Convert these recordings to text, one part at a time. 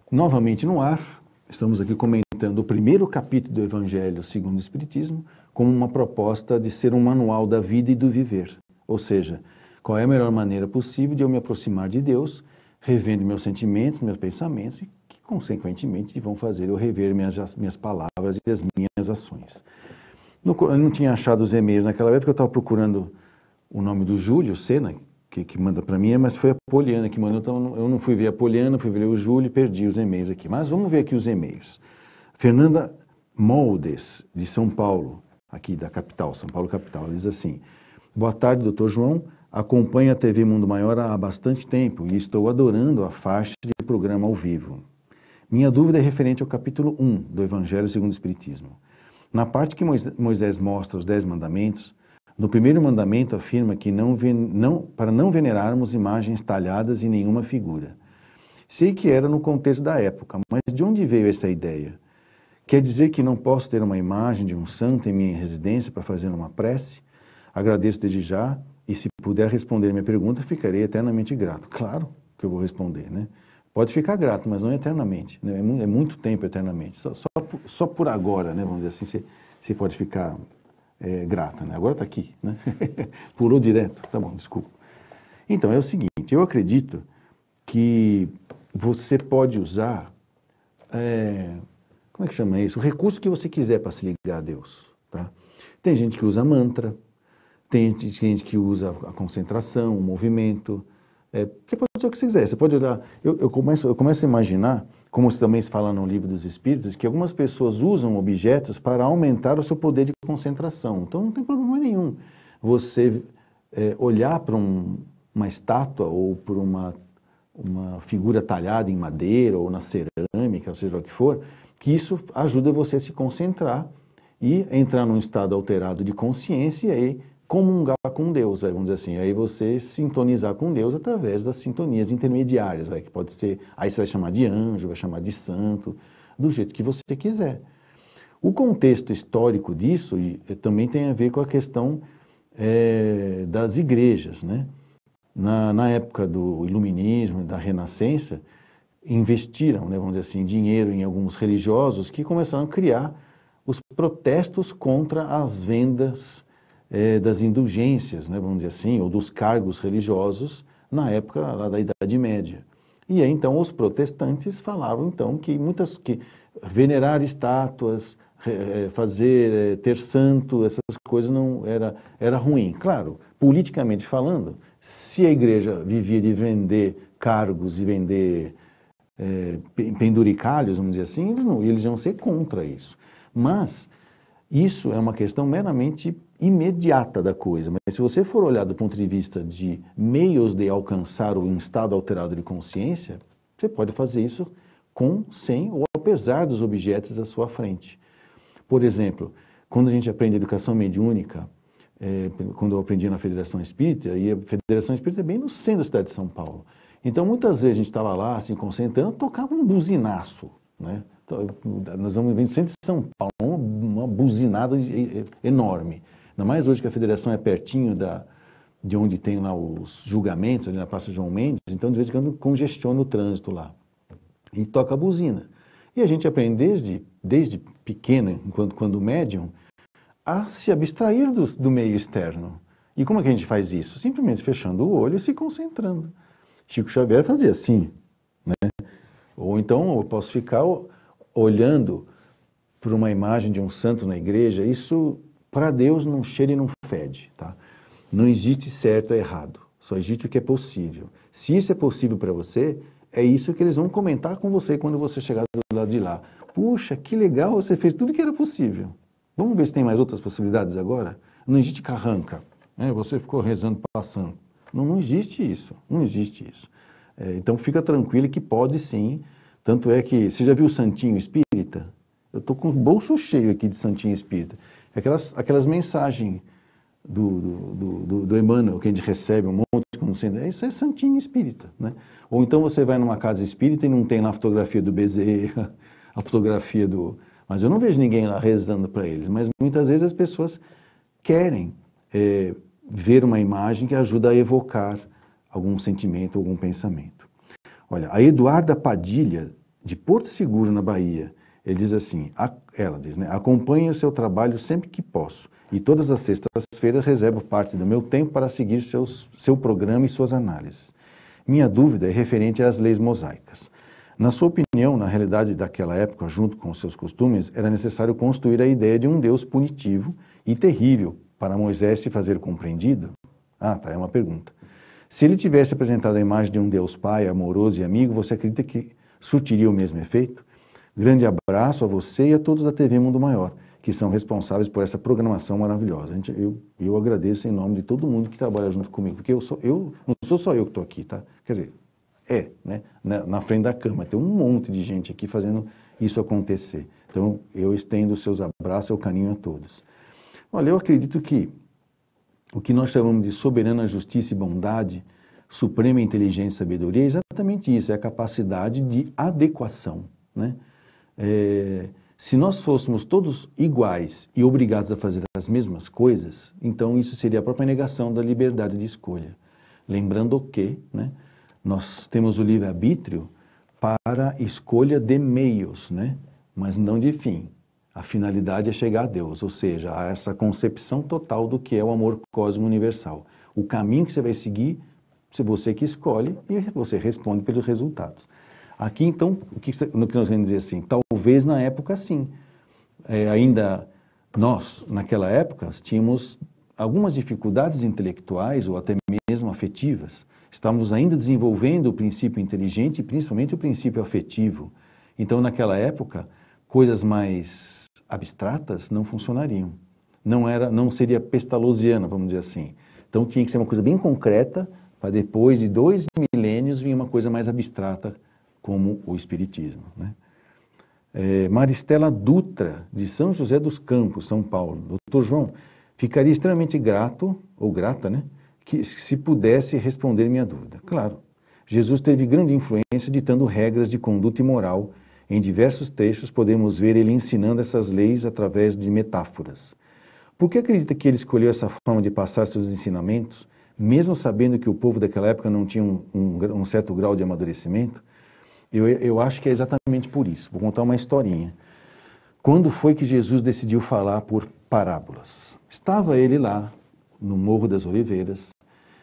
Novamente no ar, estamos aqui comentando o primeiro capítulo do Evangelho segundo o Espiritismo, como uma proposta de ser um manual da vida e do viver. Ou seja, qual é a melhor maneira possível de eu me aproximar de Deus, revendo meus sentimentos, meus pensamentos, e que, consequentemente, vão fazer eu rever minhas palavras e as minhas ações. Eu não tinha achado os e-mails naquela época, eu estava procurando o nome do Júlio Sena, que manda para mim, mas foi a Poliana que mandou, então eu não fui ver a Poliana, fui ver o Júlio e perdi os e-mails aqui. Mas vamos ver aqui os e-mails. Fernanda Moldes, de São Paulo, aqui da capital, São Paulo capital, ela diz assim: boa tarde, doutor João, acompanho a TV Mundo Maior há bastante tempo e estou adorando a faixa de programa ao vivo. Minha dúvida é referente ao capítulo 1 do Evangelho segundo o Espiritismo. Na parte que Moisés mostra os 10 mandamentos, no primeiro mandamento afirma que para não venerarmos imagens talhadas em nenhuma figura. Sei que era no contexto da época, mas de onde veio essa ideia? Quer dizer que não posso ter uma imagem de um santo em minha residência para fazer uma prece? Agradeço desde já e se puder responder minha pergunta, ficarei eternamente grato. Claro que eu vou responder, né? Pode ficar grato, mas não eternamente, né? É muito tempo eternamente. Só por agora, né? Vamos dizer assim, você pode ficar grata, né? Agora está aqui, né? Pulou direto. Tá bom, desculpa. Então, é o seguinte, eu acredito que você pode usar, como é que chama isso? O recurso que você quiser para se ligar a Deus, tá? Tem gente que usa mantra, tem gente que usa a concentração, o movimento. Você pode usar o que você quiser. Você pode olhar. Eu começo a imaginar, como também se fala no Livro dos Espíritos, que algumas pessoas usam objetos para aumentar o seu poder de concentração. Então não tem problema nenhum você olhar para uma estátua ou por uma figura talhada em madeira ou na cerâmica, ou seja o que for, que isso ajuda você a se concentrar e entrar num estado alterado de consciência e aí comungar com Deus, vamos dizer assim, aí você sintonizar com Deus através das sintonias intermediárias, que pode ser, aí você vai chamar de anjo, vai chamar de santo, do jeito que você quiser. O contexto histórico disso também tem a ver com a questão das igrejas, né? Na época do iluminismo, da renascença, investiram, né, vamos dizer assim, dinheiro em alguns religiosos que começaram a criar os protestos contra as vendas das indulgências, né, vamos dizer assim, ou dos cargos religiosos na época lá da Idade Média. E aí, então, os protestantes falavam, então, que venerar estátuas, ter santo, essas coisas não era ruim. Claro, politicamente falando, se a igreja vivia de vender cargos e vender penduricalhos, vamos dizer assim, eles iam ser contra isso. Mas isso é uma questão meramente imediata da coisa, mas se você for olhar do ponto de vista de meios de alcançar um estado alterado de consciência, você pode fazer isso com, sem ou apesar dos objetos à sua frente. Por exemplo, quando a gente aprende educação mediúnica, quando eu aprendi na Federação Espírita, e a Federação Espírita é bem no centro da cidade de São Paulo, então muitas vezes a gente estava lá, se concentrando, tocava um buzinaço, né? Nós vamos ver no centro de São Paulo, uma buzinada enorme. Ainda mais hoje que a federação é pertinho de onde tem lá os julgamentos, ali na Praça João Mendes, então de vez em quando congestiona o trânsito lá. E toca a buzina. E a gente aprende desde pequeno, quando médium, a se abstrair do meio externo. E como é que a gente faz isso? Simplesmente fechando o olho e se concentrando. Chico Xavier fazia assim, né? Ou então eu posso ficar olhando para uma imagem de um santo na igreja, isso para Deus não cheira e não fede, tá? Não existe certo ou errado, só existe o que é possível. Se isso é possível para você, é isso que eles vão comentar com você quando você chegar do lado de lá. Puxa, que legal, você fez tudo que era possível. Vamos ver se tem mais outras possibilidades agora? Não existe carranca, né? Você ficou rezando, passando. Não existe isso, não existe isso. Então fica tranquilo que pode sim. Tanto é que, você já viu o Santinho Espírita? Eu estou com o bolso cheio aqui de Santinho Espírita. Aquelas mensagens do Emmanuel que a gente recebe um monte, isso é Santinho Espírita, né? Ou então você vai numa casa espírita e não tem lá a fotografia do Bezerra, a fotografia do... Mas eu não vejo ninguém lá rezando para eles, mas muitas vezes as pessoas querem ver uma imagem que ajuda a evocar algum sentimento, algum pensamento. Olha, a Eduarda Padilha, de Porto Seguro, na Bahia. Ele diz assim, ela diz, né? Acompanho o seu trabalho sempre que posso e todas as sextas-feiras reservo parte do meu tempo para seguir seu programa e suas análises. Minha dúvida é referente às leis mosaicas. Na sua opinião, na realidade daquela época, junto com os seus costumes, era necessário construir a ideia de um Deus punitivo e terrível para Moisés se fazer compreendido? É uma pergunta. Se ele tivesse apresentado a imagem de um Deus Pai, amoroso e amigo, você acredita que surtiria o mesmo efeito? Grande abraço a você e a todos da TV Mundo Maior, que são responsáveis por essa programação maravilhosa. Eu agradeço em nome de todo mundo que trabalha junto comigo, porque não sou só eu que estou aqui, tá? Quer dizer, né? Na frente da câmera, tem um monte de gente aqui fazendo isso acontecer. Então, eu estendo os seus abraços e o carinho a todos. Olha, eu acredito que o que nós chamamos de soberana justiça e bondade, suprema inteligência e sabedoria, é exatamente isso, é a capacidade de adequação, né? Se nós fôssemos todos iguais e obrigados a fazer as mesmas coisas, então isso seria a própria negação da liberdade de escolha. Lembrando que, né, nós temos o livre-arbítrio para escolha de meios, né, mas não de fim. A finalidade é chegar a Deus, ou seja, a essa concepção total do que é o amor cósmico universal. O caminho que você vai seguir, se você que escolhe e você responde pelos resultados. Aqui, então, o que nós queremos dizer assim? Talvez na época, sim. Ainda nós, naquela época, tínhamos algumas dificuldades intelectuais ou até mesmo afetivas. Estávamos ainda desenvolvendo o princípio inteligente e principalmente o princípio afetivo. Então, naquela época, coisas mais abstratas não funcionariam. Não seria pestalozziana, vamos dizer assim. Então, tinha que ser uma coisa bem concreta para depois de 2 milênios vir uma coisa mais abstrata, como o Espiritismo, né? Maristela Dutra, de São José dos Campos, São Paulo. Doutor João, ficaria extremamente grato, ou grata, né, que se pudesse responder minha dúvida. Claro, Jesus teve grande influência ditando regras de conduta e moral. Em diversos trechos podemos ver ele ensinando essas leis através de metáforas. Por que acredita que ele escolheu essa forma de passar seus ensinamentos, mesmo sabendo que o povo daquela época não tinha um certo grau de amadurecimento? Eu acho que é exatamente por isso. Vou contar uma historinha. Quando foi que Jesus decidiu falar por parábolas? Estava ele lá, no Morro das Oliveiras,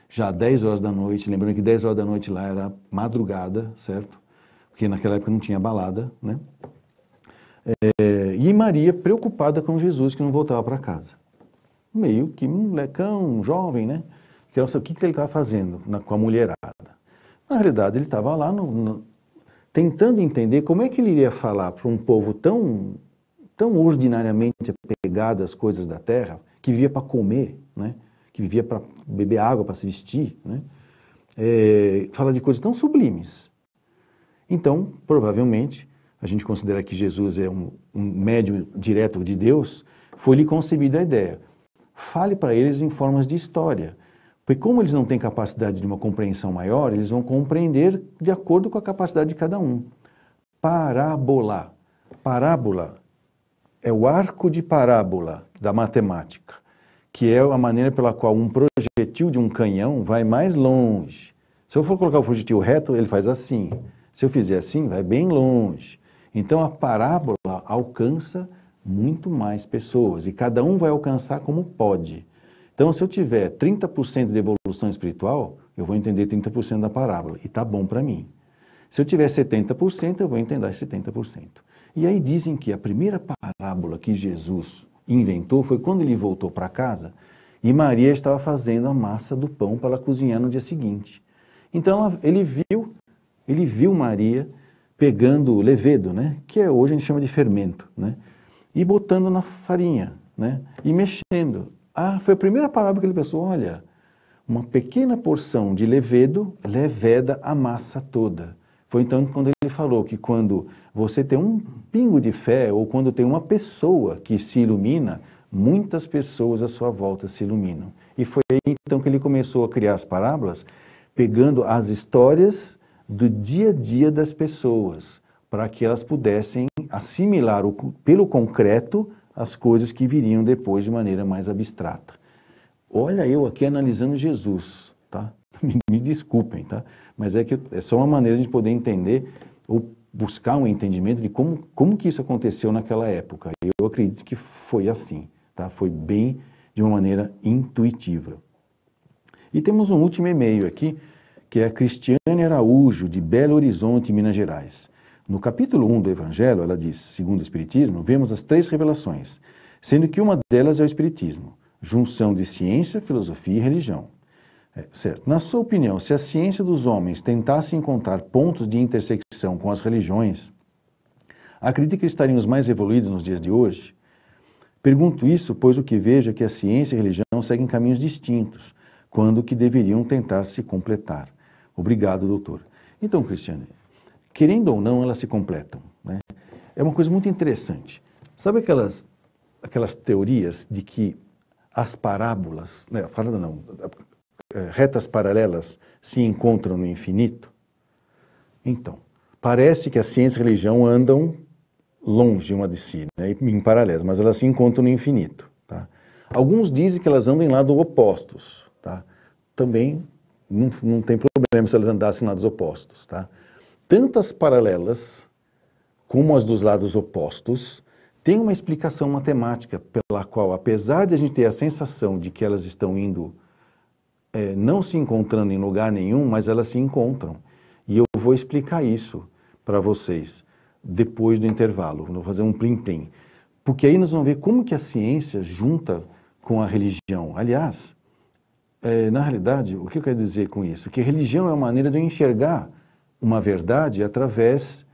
já 10 horas da noite, lembrando que 10 horas da noite lá era madrugada, certo? Porque naquela época não tinha balada, né? E Maria preocupada com Jesus, que não voltava para casa. Meio que um molecão, jovem, né? Quero saber o que ele estava fazendo com a mulherada. Na realidade, ele estava lá tentando entender como é que ele iria falar para um povo tão ordinariamente apegado às coisas da terra, que vivia para comer, né? Que vivia para beber água, para se vestir, né? Fala de coisas tão sublimes. Então, provavelmente, a gente considera que Jesus é um médium direto de Deus, foi-lhe concebida a ideia. Fale para eles em formas de história. Porque como eles não têm capacidade de uma compreensão maior, eles vão compreender de acordo com a capacidade de cada um. Parábola. Parábola é o arco de parábola da matemática, que é a maneira pela qual um projetil de um canhão vai mais longe. Se eu for colocar o projetil reto, ele faz assim. Se eu fizer assim, vai bem longe. Então a parábola alcança muito mais pessoas e cada um vai alcançar como pode. Então, se eu tiver 30% de evolução espiritual, eu vou entender 30% da parábola, e tá bom para mim. Se eu tiver 70%, eu vou entender 70%. E aí dizem que a primeira parábola que Jesus inventou foi quando ele voltou para casa e Maria estava fazendo a massa do pão para ela cozinhar no dia seguinte. Então, ele viu Maria pegando levedo, né, que hoje a gente chama de fermento, né, e botando na farinha, né, e mexendo. Foi a primeira parábola que ele pensou, olha, uma pequena porção de levedo leveda a massa toda. Foi então quando ele falou que quando você tem um pingo de fé ou quando tem uma pessoa que se ilumina, muitas pessoas à sua volta se iluminam. E foi aí então que ele começou a criar as parábolas, pegando as histórias do dia a dia das pessoas, para que elas pudessem assimilar pelo concreto as coisas que viriam depois de maneira mais abstrata. Olha eu aqui analisando Jesus, tá? Me desculpem, tá? Mas é só uma maneira de poder entender buscar um entendimento de como que isso aconteceu naquela época. Eu acredito que foi assim, tá? Foi bem de uma maneira intuitiva. E temos um último e-mail aqui, que é a Cristiane Araújo, de Belo Horizonte, Minas Gerais. No capítulo 1 do Evangelho, ela diz, segundo o Espiritismo, vemos as 3 revelações, sendo que uma delas é o Espiritismo, junção de ciência, filosofia e religião. Certo. Na sua opinião, se a ciência dos homens tentasse encontrar pontos de intersecção com as religiões, acredita que estaríamos mais evoluídos nos dias de hoje? Pergunto isso, pois o que vejo é que a ciência e a religião seguem caminhos distintos, quando que deveriam tentar se completar. Obrigado, doutor. Então, Cristiane, querendo ou não, elas se completam, né? É uma coisa muito interessante. Sabe aquelas teorias de que as parábolas, né, retas paralelas se encontram no infinito? Então, parece que a ciência e a religião andam longe uma de si, né, em paralelas, mas elas se encontram no infinito. Tá? Alguns dizem que elas andam em lados opostos. Tá? Também não tem problema se elas andassem em lados opostos. Tá? Tanto as paralelas como as dos lados opostos têm uma explicação matemática pela qual, apesar de a gente ter a sensação de que elas estão indo não se encontrando em lugar nenhum, mas elas se encontram. E eu vou explicar isso para vocês depois do intervalo. Vou fazer um plim-plim. Porque aí nós vamos ver como que a ciência junta com a religião. Aliás, na realidade, o que eu quero dizer com isso? Que a religião é uma maneira de eu enxergar uma verdade através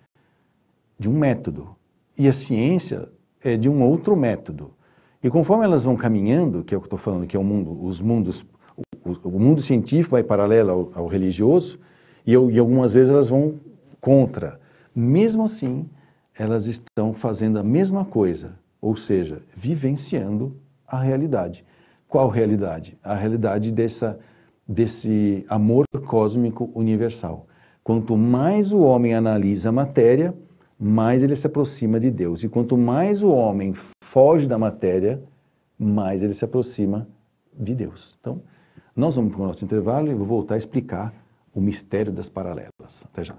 de um método. E a ciência é de um outro método. E conforme elas vão caminhando, que é o que eu estou falando, que é o mundo científico vai paralelo ao religioso, e algumas vezes elas vão contra. Mesmo assim, elas estão fazendo a mesma coisa, ou seja, vivenciando a realidade. Qual realidade? A realidade desse amor cósmico universal. Quanto mais o homem analisa a matéria, mais ele se aproxima de Deus. E quanto mais o homem foge da matéria, mais ele se aproxima de Deus. Então, nós vamos para o nosso intervalo e eu vou voltar a explicar o mistério das paralelas. Até já.